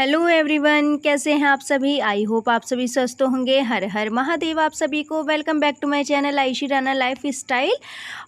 Hello everyone, कैसे हैं आप सभी। आई होप आप सभी स्वस्थ होंगे। हर हर महादेव आप सभी को। Welcome back to my channel Ayshi Rana lifestyle.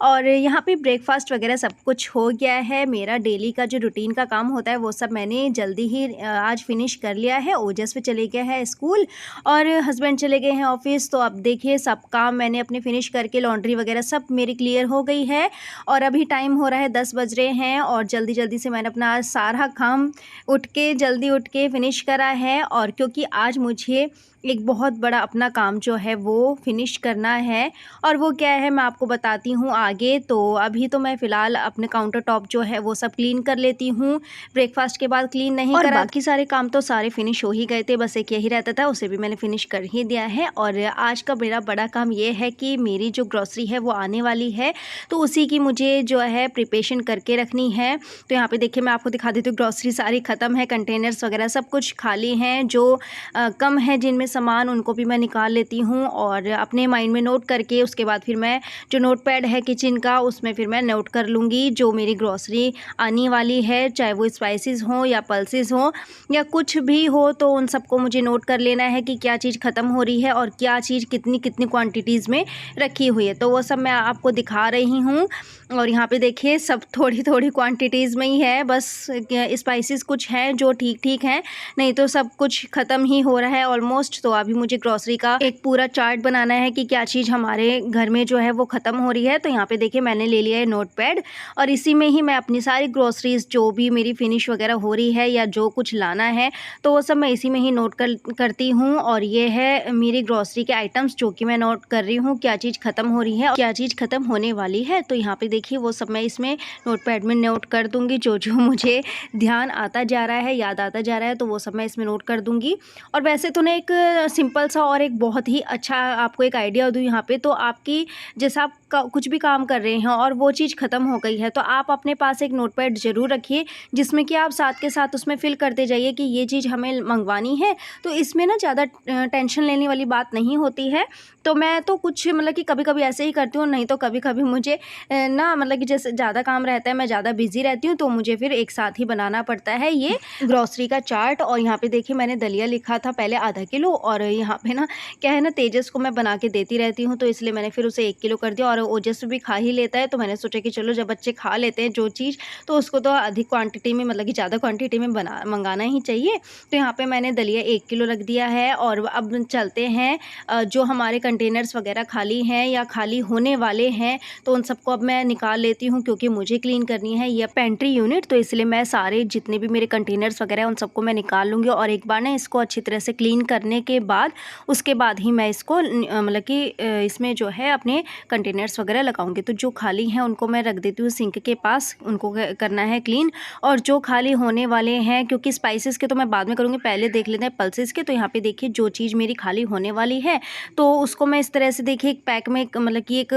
और यहाँ पे ब्रेकफास्ट वगैरह सब कुछ हो गया है। मेरा डेली का जो रूटीन का काम होता है वो सब मैंने जल्दी ही आज फिनिश कर लिया है। ओजस पे चले गया है स्कूल और हस्बैंड चले गए हैं ऑफिस। तो अब देखिए सब काम मैंने अपने फिनिश करके लॉन्ड्री वगैरह सब मेरी क्लियर हो गई है। और अभी टाइम हो रहा है 10 बज रहे हैं और जल्दी जल्दी से मैंने अपना आज सारा काम जल्दी उठ के फिनिश करा है। और क्योंकि आज मुझे एक बहुत बड़ा अपना काम जो है वो फिनिश करना है और वो क्या है मैं आपको बताती हूँ आगे। तो अभी तो मैं फ़िलहाल अपने काउंटर टॉप जो है वो सब क्लीन कर लेती हूँ। ब्रेकफास्ट के बाद क्लीन नहीं करा, बाकी सारे काम तो सारे फिनिश हो ही गए थे, बस एक यही रहता था, उसे भी मैंने फिनिश कर ही दिया है। और आज का मेरा बड़ा काम ये है कि मेरी जो ग्रॉसरी है वो आने वाली है, तो उसी की मुझे जो है प्रिपरेशन करके रखनी है। तो यहाँ पे देखिए मैं आपको दिखा देती हूँ, ग्रॉसरी सारी ख़त्म है, कंटेनर्स वगैरह सब कुछ खाली हैं। जो कम है जिनमें सामान उनको भी मैं निकाल लेती हूँ और अपने माइंड में नोट करके उसके बाद फिर मैं जो नोट पैड है किचन का उसमें फिर मैं नोट कर लूँगी जो मेरी ग्रॉसरी आने वाली है, चाहे वो स्पाइसेस हो या पल्सेस हो या कुछ भी हो। तो उन सबको मुझे नोट कर लेना है कि क्या चीज़ ख़त्म हो रही है और क्या चीज़ कितनी कितनी क्वांटिटीज़ में रखी हुई है। तो वो सब मैं आपको दिखा रही हूँ। और यहाँ पे देखिए सब थोड़ी थोड़ी क्वांटिटीज़ में ही है, बस स्पाइसेस कुछ हैं जो ठीक ठीक हैं, नहीं तो सब कुछ ख़त्म ही हो रहा है ऑलमोस्ट। तो अभी मुझे ग्रॉसरी का एक पूरा चार्ट बनाना है कि क्या चीज़ हमारे घर में जो है वो ख़त्म हो रही है। तो यहाँ पे देखिए मैंने ले लिया है नोट पैड और इसी में ही मैं अपनी सारी ग्रॉसरीज जो भी मेरी फिनिश वगैरह हो रही है या जो कुछ लाना है तो वो सब मैं इसी में ही नोट करती हूँ। और ये है मेरी ग्रॉसरी के आइटम्स जो कि मैं नोट कर रही हूँ, क्या चीज़ ख़त्म हो रही है और क्या चीज़ ख़त्म होने वाली है। तो यहाँ पे देखिए वो सब मैं इसमें नोट पैड में नोट कर दूँगी, जो जो मुझे ध्यान आता जा रहा है, याद आता जा रहा है, तो वो सब मैं इसमें नोट कर दूँगी। और वैसे तो ना एक सिंपल सा और एक बहुत ही अच्छा आपको एक आइडिया दूँ यहाँ पे, तो आपकी जैसा आप कुछ भी काम कर रहे हैं और वो चीज़ ख़त्म हो गई है तो आप अपने पास एक नोटपैड ज़रूर रखिए जिसमें कि आप साथ के साथ उसमें फिल करते जाइए कि ये चीज़ हमें मंगवानी है। तो इसमें ना ज़्यादा टेंशन लेने वाली बात नहीं होती है। तो मैं तो कुछ मतलब कि कभी कभी ऐसे ही करती हूँ, नहीं तो कभी कभी मुझे ना मतलब कि जैसे ज़्यादा काम रहता है, मैं ज़्यादा बिजी रहती हूँ, तो मुझे फिर एक साथ ही बनाना पड़ता है ये ग्रॉसरी का चार्ट। और यहाँ पे देखिए मैंने दलिया लिखा था पहले आधा किलो, और यहाँ पे ना क्या है ना तेजस को मैं बना के देती रहती हूँ, तो इसलिए मैंने फिर उसे 1 किलो कर दिया। और ओजस भी खा ही लेता है, तो मैंने सोचा कि चलो जब बच्चे खा लेते हैं जो चीज़ तो उसको तो अधिक क्वांटिटी में मतलब कि ज़्यादा क्वांटिटी में मंगाना ही चाहिए। तो यहाँ पे मैंने दलिया 1 किलो रख दिया है। और अब चलते हैं जो हमारे कंटेनर्स वगैरह खाली हैं या खाली होने वाले हैं तो उन सबको अब मैं निकाल लेती हूँ, क्योंकि मुझे क्लीन करनी है ये पेंट्री यूनिट। तो इसलिए मैं सारे जितने भी मेरे कंटेनर्स वगैरह उन सबको मैं निकाल लूँगी। और एक बार ना इसको अच्छी तरह से क्लीन करने के बाद उसके बाद ही मैं इसको मतलब कि इसमें जो है अपने कंटेनर्स वगैरह लगाऊंगी। तो जो खाली हैं उनको मैं रख देती हूँ सिंक के पास, उनको करना है क्लीन। और जो खाली होने वाले हैं, क्योंकि स्पाइसेस के तो मैं बाद में करूँगी, पहले देख लेते हैं पल्सेस के। तो यहाँ पे देखिए जो चीज़ मेरी खाली होने वाली है तो उसको मैं इस तरह से देखिए एक पैक में मतलब कि एक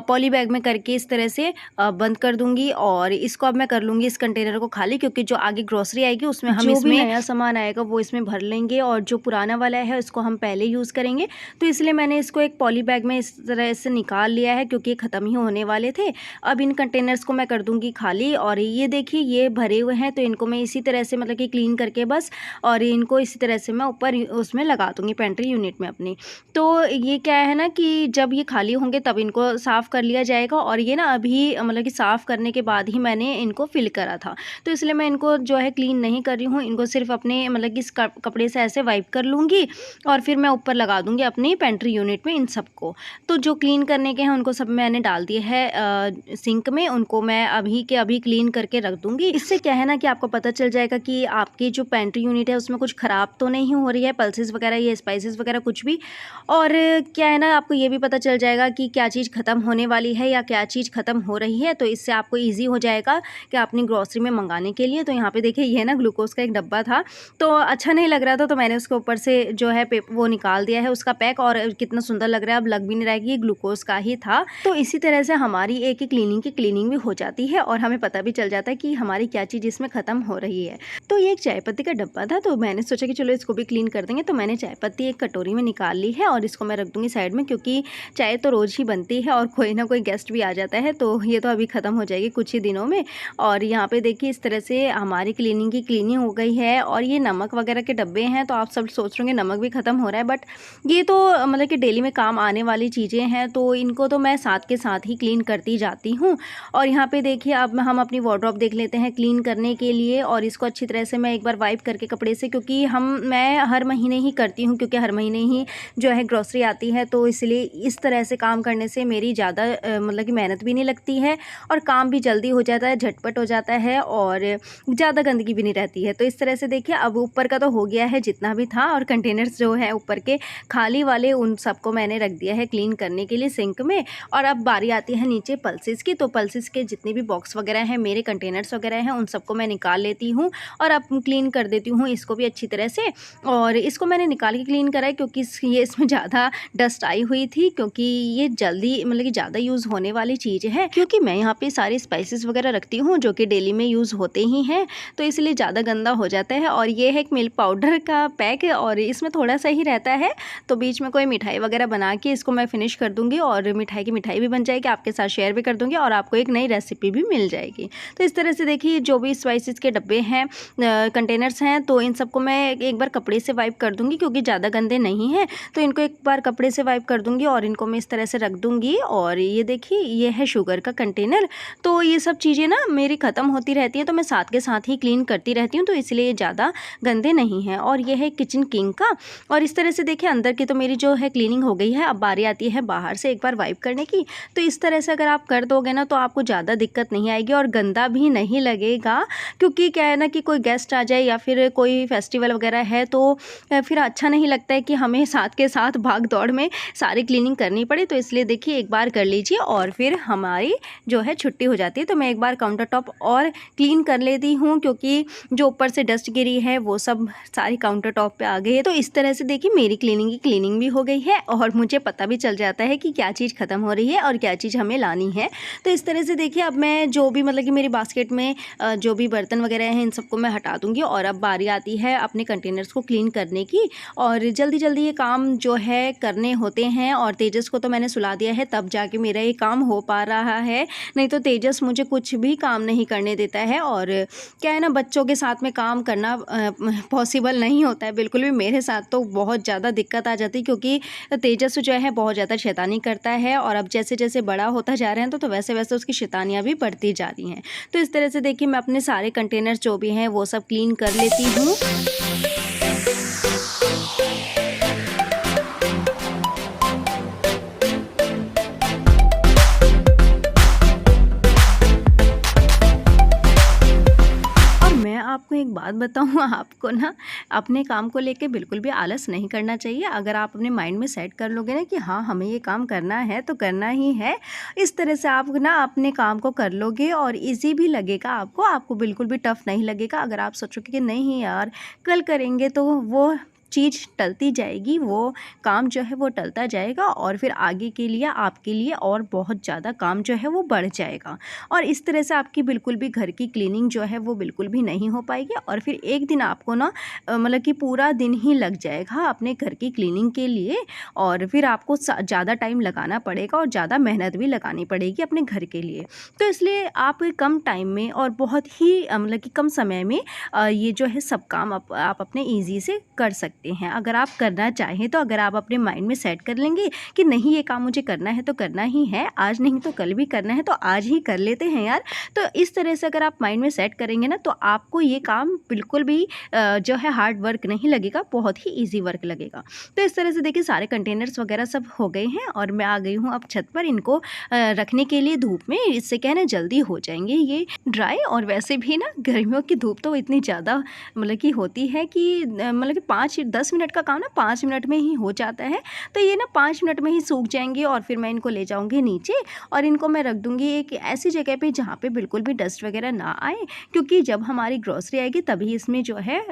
पॉली बैग में करके इस तरह से बंद कर दूंगी। और इसको अब मैं कर लूँगी इस कंटेनर को खाली, क्योंकि जो आगे ग्रोसरी आएगी उसमें हम इसमें नया सामान आएगा वो इसमें भर लेंगे और जो पुराना वाला है उसको हम पहले यूज़ करेंगे। तो इसलिए मैंने इसको एक पॉली बैग में इस तरह से निकाल लिया है, क्योंकि ख़त्म ही होने वाले थे। अब इन कंटेनर्स को मैं कर दूंगी खाली। और ये देखिए ये भरे हुए हैं, तो इनको मैं इसी तरह से मतलब कि क्लीन करके बस और इनको इसी तरह से मैं ऊपर उसमें लगा दूंगी पेंट्री यूनिट में अपनी। तो ये क्या है ना कि जब ये खाली होंगे तब इनको साफ़ कर लिया जाएगा। और ये ना अभी मतलब कि साफ़ करने के बाद ही मैंने इनको फिल करा था, तो इसलिए मैं इनको जो है क्लीन नहीं कर रही हूँ। इनको सिर्फ अपने मतलब कि इस कपड़े से ऐसे वाइप कर लूँगी और फिर मैं ऊपर लगा दूँगी अपनी पेंट्री यूनिट में इन सबको। तो जो क्लीन करने के हैं उनको सब मैंने डाल दिए है सिंक में, उनको मैं अभी के अभी क्लीन करके रख दूँगी। इससे क्या है ना कि आपको पता चल जाएगा कि आपकी जो पेंट्री यूनिट है उसमें कुछ ख़राब तो नहीं हो रही है, पल्सेस वगैरह या स्पाइसेस वगैरह कुछ भी। और क्या है ना आपको ये भी पता चल जाएगा कि क्या चीज़ ख़त्म होने वाली है या क्या चीज़ ख़त्म हो रही है। तो इससे आपको ईजी हो जाएगा कि अपनी ग्रॉसरी में मंगाने के लिए। तो यहाँ पे देखिए ये ना ग्लूकोज का एक डब्बा था, तो अच्छा नहीं लग रहा था, तो मैंने उसके ऊपर से जो है वो निकाल दिया है उसका पैक। और कितना सुंदर लग रहा है, अब लग भी नहीं रहा है कि ये ग्लूकोज का ही था। तो इसी तरह से हमारी एक क्लीनिंग की क्लीनिंग भी हो जाती है और हमें पता भी चल जाता है कि हमारी क्या चीज़ इसमें ख़त्म हो रही है। तो ये एक चाय पत्ती का डब्बा था, तो मैंने सोचा कि चलो इसको भी क्लीन कर देंगे। तो मैंने चाय पत्ती एक कटोरी में निकाल ली है और इसको मैं रख दूँगी साइड में, क्योंकि चाय तो रोज़ ही बनती है और कोई ना कोई गेस्ट भी आ जाता है, तो ये तो अभी ख़त्म हो जाएगी कुछ ही दिनों में। और यहाँ पे देखिए इस तरह से हमारी क्लीनिंग की क्लीनिंग हो गई है। और ये नमक वगैरह के डब्बे हैं, तो आप सब सोच रहे होंगे नमक भी ख़त्म हो रहा है, बट ये तो मतलब कि डेली में काम आने वाली चीज़ें हैं, तो इनको तो मैं साथ के साथ ही क्लीन करती जाती हूँ। और यहाँ पे देखिए अब हम अपनी वार्डरोब देख लेते हैं क्लीन करने के लिए, और इसको अच्छी तरह से मैं एक बार वाइप करके कपड़े से, क्योंकि मैं हर महीने ही करती हूँ, क्योंकि हर महीने ही जो है ग्रॉसरी आती है, तो इसलिए इस तरह से काम करने से मेरी ज़्यादा मतलब कि मेहनत भी नहीं लगती है और काम भी जल्दी हो जाता है, झटपट हो जाता है और ज़्यादा गंदगी भी नहीं रहती है। तो इस तरह से देखिए अब ऊपर का तो हो गया है जितना भी था, और कंटेनर्स जो है ऊपर के खाली वाले उन सबको मैंने रख दिया है क्लीन करने के लिए सिंक में। और अब बारी आती है नीचे पल्सेस की, तो पल्सेस के जितने भी बॉक्स वगैरह हैं, मेरे कंटेनर्स वगैरह हैं, उन सबको मैं निकाल लेती हूँ और अब क्लीन कर देती हूँ इसको भी अच्छी तरह से। और इसको मैंने निकाल के क्लीन करा है, क्योंकि इसमें ज़्यादा डस्ट आई हुई थी, क्योंकि ये जल्दी मतलब कि ज़्यादा यूज़ होने वाली चीज़ है, क्योंकि मैं यहाँ पे सारी स्पाइसेस वगैरह रखती हूँ जो कि डेली में यूज़ होते ही हैं, तो इसलिए ज़्यादा गंदा हो जाता है। और ये है एक मिल्क पाउडर का पैक है और इसमें थोड़ा सा ही रहता है, तो बीच में कोई मिठाई वगैरह बना के इसको मैं फिनिश कर दूँगी और मिठाई भी बन जाएगी, आपके साथ शेयर भी कर दूँगी और आपको एक नई रेसिपी भी मिल जाएगी। तो इस तरह से देखिए जो भी स्पाइसेस के डब्बे हैं, कंटेनर्स हैं, तो इन सबको मैं एक बार कपड़े से वाइप कर दूँगी, क्योंकि ज़्यादा गंदे नहीं हैं, तो इनको एक बार कपड़े से वाइप कर दूँगी और इनको मैं इस तरह से रख दूँगी। और ये देखिए ये है शुगर का कंटेनर, तो ये सब चीज़ें ना मेरी ख़त्म होती रहती हैं, तो मैं साथ के साथ ही क्लीन करती रहती हूँ, तो इसलिए ज़्यादा गंदे नहीं हैं। और ये है किचन किंग का, और इस तरह से देखिए अंदर की तो मेरी जो है क्लीनिंग हो गई है। अब बारी आती है बाहर से एक बार वाइप करने की, तो इस तरह से अगर आप कर दोगे ना तो आपको ज़्यादा दिक्कत नहीं आएगी और गंदा भी नहीं लगेगा, क्योंकि क्या है ना कि कोई गेस्ट आ जाए या फिर कोई फेस्टिवल वगैरह है, तो फिर अच्छा नहीं लगता है कि हमें साथ के साथ भाग दौड़ में सारी क्लीनिंग करनी पड़े। तो इसलिए देखिए एक बार कर लीजिए और फिर हमारी जो है छुट्टी हो जाती है। तो मैं एक बार काउंटर टॉप और क्लीन कर लेती हूँ, क्योंकि जो ऊपर से डस्ट गिरी है वो सब सारी काउंटर टॉप पे आ गई है। तो इस तरह से देखिए मेरी क्लीनिंग की क्लीनिंग भी हो गई है और मुझे पता भी चल जाता है कि क्या चीज़ ख़त्म हो रही है और क्या चीज़ हमें लानी है। तो इस तरह से देखिए अब मैं जो भी मतलब कि मेरी बास्केट में जो भी बर्तन वगैरह हैं इन सबको मैं हटा दूँगी। और अब बारी आती है अपने कंटेनर्स को क्लीन करने की, और जल्दी जल्दी ये काम जो है करने होते हैं। और तेजस को तो मैंने सुला दिया है, तब जाके मेरा ये काम हो पा रहा है, नहीं तो तेजस मुझे कुछ भी काम नहीं करने देता है। और क्या है ना, बच्चों के साथ में काम करना पॉसिबल नहीं होता है बिल्कुल भी। मेरे साथ तो बहुत ज़्यादा दिक्कत आ जाती है, क्योंकि तेजस जो है बहुत ज़्यादा शैतानी करता है, और अब जैसे जैसे बड़ा होता जा रहा है तो वैसे वैसे उसकी शैतानियाँ भी बढ़ती जा रही हैं। तो इस तरह से देखिए मैं अपने सारे कंटेनर्स जो भी हैं वो सब क्लीन कर लेती हूँ। आपको एक बात बताऊँ, आपको ना अपने काम को लेके बिल्कुल भी आलस नहीं करना चाहिए। अगर आप अपने माइंड में सेट कर लोगे ना कि हाँ हमें ये काम करना है तो करना ही है, इस तरह से आप ना अपने काम को कर लोगे और इजी भी लगेगा आपको बिल्कुल भी टफ नहीं लगेगा। अगर आप सोचोगे कि नहीं यार कल करेंगे, तो वो चीज़ टलती जाएगी, वो काम जो है वो टलता जाएगा और फिर आगे के लिए आपके लिए और बहुत ज़्यादा काम जो है वो बढ़ जाएगा। और इस तरह से आपकी बिल्कुल भी घर की क्लीनिंग जो है वो बिल्कुल भी नहीं हो पाएगी, और फिर एक दिन आपको ना मतलब कि पूरा दिन ही लग जाएगा अपने घर की क्लीनिंग के लिए, और फिर आपको ज़्यादा टाइम लगाना पड़ेगा और ज़्यादा मेहनत भी लगानी पड़ेगी अपने घर के लिए। तो इसलिए आप कम टाइम में और बहुत ही मतलब कि कम समय में ये जो है सब काम आप अपने ईजी से कर सकते हैं। अगर आप करना चाहें तो, अगर आप अपने माइंड में सेट कर लेंगे कि नहीं ये काम मुझे करना है तो करना ही है, आज नहीं तो कल भी करना है तो आज ही कर लेते हैं यार, तो इस तरह से अगर आप माइंड में सेट करेंगे ना तो आपको ये काम बिल्कुल भी जो है हार्ड वर्क नहीं लगेगा, बहुत ही ईजी वर्क लगेगा। तो इस तरह से देखिए सारे कंटेनर्स वगैरह सब हो गए हैं और मैं आ गई हूँ अब छत पर इनको रखने के लिए धूप में। इससे क्या है ना जल्दी हो जाएंगे ये ड्राई, और वैसे भी ना गर्मियों की धूप तो इतनी ज़्यादा मतलब कि होती है कि मतलब कि 10 मिनट का काम ना 5 मिनट में ही हो जाता है। तो ये ना 5 मिनट में ही सूख जाएंगे और फिर मैं इनको ले जाऊँगी नीचे और इनको मैं रख दूँगी एक ऐसी जगह पे जहाँ पे बिल्कुल भी डस्ट वगैरह ना आए, क्योंकि जब हमारी ग्रॉसरी आएगी तभी इसमें जो है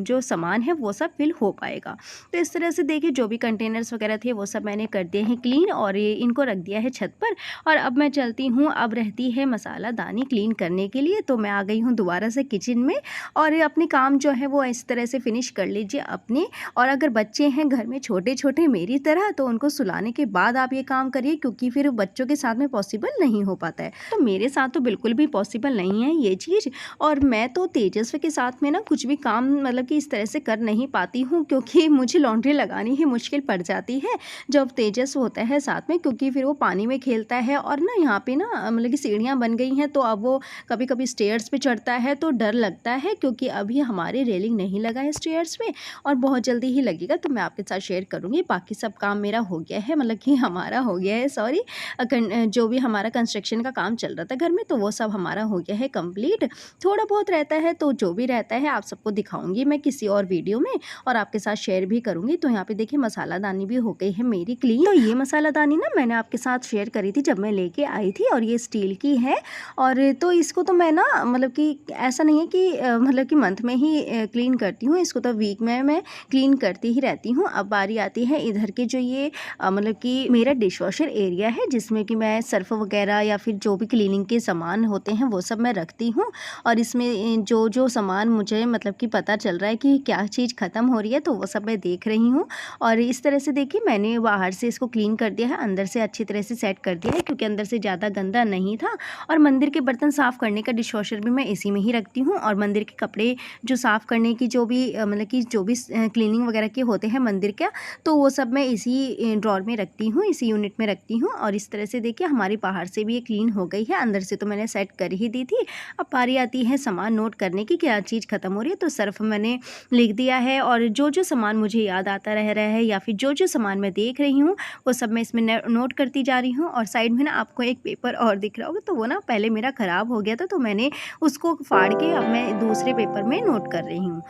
जो सामान है वो सब फिल हो पाएगा। तो इस तरह से देखिए जो भी कंटेनर्स वगैरह थे वो सब मैंने कर दिए हैं क्लीन और ये इनको रख दिया है छत पर। और अब मैं चलती हूँ, अब रहती है मसाला दानी क्लीन करने के लिए। तो मैं आ गई हूँ दोबारा से किचन में और अपने काम जो है वो इस तरह से फिनिश कर लीजिए अपने। और अगर बच्चे हैं घर में छोटे छोटे मेरी तरह तो उनको सुलाने के बाद आप ये काम करिए, क्योंकि फिर बच्चों के साथ में पॉसिबल नहीं हो पाता है। तो मेरे साथ तो बिल्कुल भी पॉसिबल नहीं है ये चीज़। और मैं तो तेजस्वी के साथ में ना कुछ भी काम मतलब कि इस तरह से कर नहीं पाती हूँ, क्योंकि मुझे लॉन्ड्री लगानी ही मुश्किल पड़ जाती है जब तेजस्वी होता है साथ में, क्योंकि फिर वो पानी में खेलता है। और ना यहाँ पे ना मतलब कि सीढ़ियाँ बन गई हैं तो अब वो कभी कभी स्टेयर्स पे चढ़ता है तो डर लगता है, क्योंकि अभी हमारे रेलिंग नहीं लगा है स्टेयर्स पे और बहुत जल्दी ही लगेगा। तो मैं आपके साथ शेयर करूँगी। बाकी सब काम मेरा हो गया है, मतलब कि हमारा हो गया है, सॉरी, जो भी हमारा कंस्ट्रक्शन का काम चल रहा था घर में तो वो सब हमारा हो गया है कंप्लीट। थोड़ा बहुत रहता है, तो जो भी रहता है आप सबको दिखाऊंगी मैं किसी और वीडियो में और आपके साथ शेयर भी करूंगी। तो यहाँ पे देखिए मसालादानी भी हो गई है मेरी क्लीन। तो ये मसालादानी ना मैंने आपके साथ शेयर करी थी जब मैं लेके आई थी और ये स्टील की है। और तो इसको तो मैं ना मतलब कि ऐसा नहीं है कि मतलब कि मंथ में ही क्लीन करती हूँ, इसको तो वीक में मैं क्लीन करती ही रहती हूँ। अब बारी आती है इधर के जो ये मतलब कि मेरा डिश वॉशर एरिया है, जिसमें कि मैं सर्फ वगैरह या फिर जो भी क्लीनिंग के सामान होते हैं वो सब मैं रखती हूँ। और इसमें जो जो सामान मुझे मतलब कि पता चल रहा है कि क्या चीज़ ख़त्म हो रही है तो वो सब मैं देख रही हूँ। और इस तरह से देखिए मैंने बाहर से इसको क्लीन कर दिया है, अंदर से अच्छी तरह से सेट कर दिया है, क्योंकि अंदर से ज़्यादा गंदा नहीं था। और मंदिर के बर्तन साफ़ करने का डिश वॉशर भी मैं इसी में ही रखती हूँ। और मंदिर के कपड़े जो साफ़ करने की जो भी मतलब कि जो भी क्लीनिंग वगैरह के होते हैं मंदिर का, तो वो सब मैं इसी ड्रॉर में रखती हूँ, इसी यूनिट में रखती हूँ। और इस तरह से देखिए हमारी बाहर से भी ये क्लीन हो गई है, अंदर से तो मैंने सेट कर ही दी थी। अब बारी आती है सामान नोट करने की, क्या चीज़ ख़त्म हो रही है। तो सर्फ मैंने लिख दिया है और जो जो सामान मुझे याद आता रह रहा है या फिर जो जो सामान मैं देख रही हूँ वो सब मैं इसमें नोट करती जा रही हूँ। और साइड में ना आपको एक पेपर और दिख रहा होगा, तो वो ना पहले मेरा ख़राब हो गया था तो मैंने उसको फाड़ के अब मैं दूसरे पेपर में नोट कर रही हूँ।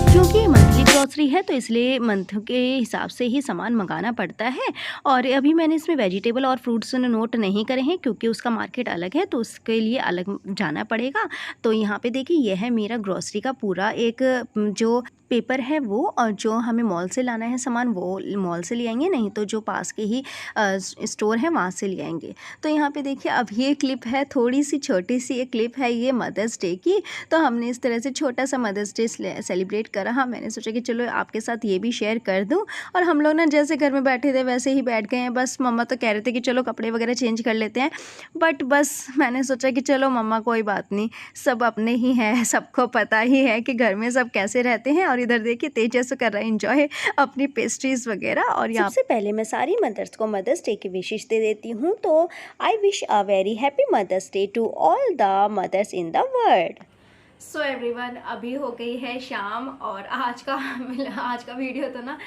क्योंकि मंथली ग्रॉसरी है तो इसलिए मंथ के हिसाब से ही सामान मंगाना पड़ता है। और अभी मैंने इसमें वेजिटेबल और फ्रूट्स नोट नहीं करे हैं, क्योंकि उसका मार्केट अलग है तो उसके लिए अलग जाना पड़ेगा। तो यहाँ पे देखिए यह है मेरा ग्रॉसरी का पूरा एक जो पेपर है वो, और जो हमें मॉल से लाना है सामान वो मॉल से ले आएंगे, नहीं तो जो पास के ही स्टोर है वहाँ से ले आएंगे। तो यहाँ पे देखिए अब ये क्लिप है, थोड़ी सी छोटी सी एक क्लिप है ये मदर्स डे की। तो हमने इस तरह से छोटा सा मदर्स डे सेलिब्रेट करा। हाँ, मैंने सोचा कि चलो आपके साथ ये भी शेयर कर दूँ। और हम लोग ना जैसे घर में बैठे थे वैसे ही बैठ गए हैं, बस मम्मा तो कह रहे थे कि चलो कपड़े वगैरह चेंज कर लेते हैं, बट बस मैंने सोचा कि चलो मम्मा कोई बात नहीं, सब अपने ही हैं, सबको पता ही है कि घर में सब कैसे रहते हैं। और इधर देखिए तेजस कर रहा है एंजॉय अपनी पेस्ट्रीज वगैरह। और यहाँ सबसे पहले मैं सारी मदर्स को मदर्स डे की विशेष दे देती हूँ। तो I wish a very happy mother's day to all the mothers in the world. So everyone, अभी हो गई है शाम और आज का वीडियो तो ना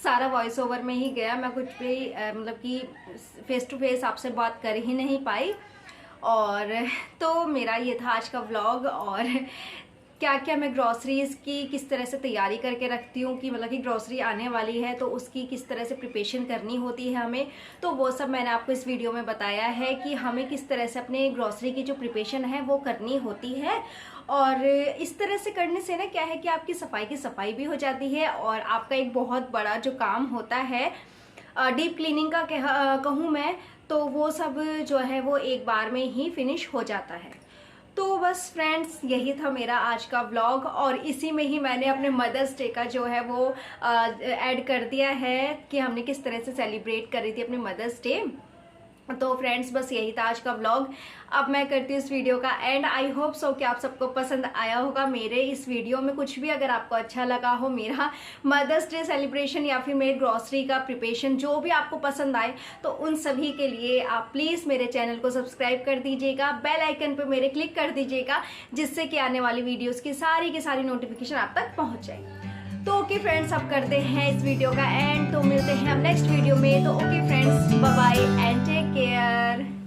सारा वॉइस ओवर में ही गया। मैं कुछ भी मतलब कि फेस टू फेस आपसे बात कर ही नहीं पाई। और तो मेरा ये था आज का व्लॉग। और क्या क्या मैं ग्रॉसरीज़ की किस तरह से तैयारी करके रखती हूँ कि मतलब कि ग्रॉसरी आने वाली है तो उसकी किस तरह से प्रिपरेशन करनी होती है हमें, तो वो सब मैंने आपको इस वीडियो में बताया है कि हमें किस तरह से अपने ग्रॉसरी की जो प्रिपरेशन है वो करनी होती है। और इस तरह से करने से ना क्या है कि आपकी सफाई की सफाई भी हो जाती है और आपका एक बहुत बड़ा जो काम होता है डीप क्लीनिंग का कहूँ मैं, तो वो सब जो है वो एक बार में ही फिनिश हो जाता है। तो बस फ्रेंड्स, यही था मेरा आज का व्लॉग और इसी में ही मैंने अपने मदर्स डे का जो है वो ऐड कर दिया है कि हमने किस तरह से सेलिब्रेट करी थी अपनी मदर्स डे। तो फ्रेंड्स, बस यही था आज का व्लॉग। अब मैं करती हूँ इस वीडियो का एंड। आई होप सो कि आप सबको पसंद आया होगा मेरे इस वीडियो में कुछ भी। अगर आपको अच्छा लगा हो मेरा मदर्स डे सेलिब्रेशन या फिर मेरे ग्रॉसरी का प्रिपरेशन, जो भी आपको पसंद आए, तो उन सभी के लिए आप प्लीज़ मेरे चैनल को सब्सक्राइब कर दीजिएगा, बेल आइकन पर मेरे क्लिक कर दीजिएगा, जिससे कि आने वाली वीडियोज़ की सारी नोटिफिकेशन आप तक पहुँच जाए। तो ओके फ्रेंड्स, अब करते हैं इस वीडियो का एंड। तो मिलते हैं हम नेक्स्ट वीडियो में। तो okay friends, bye bye and take care.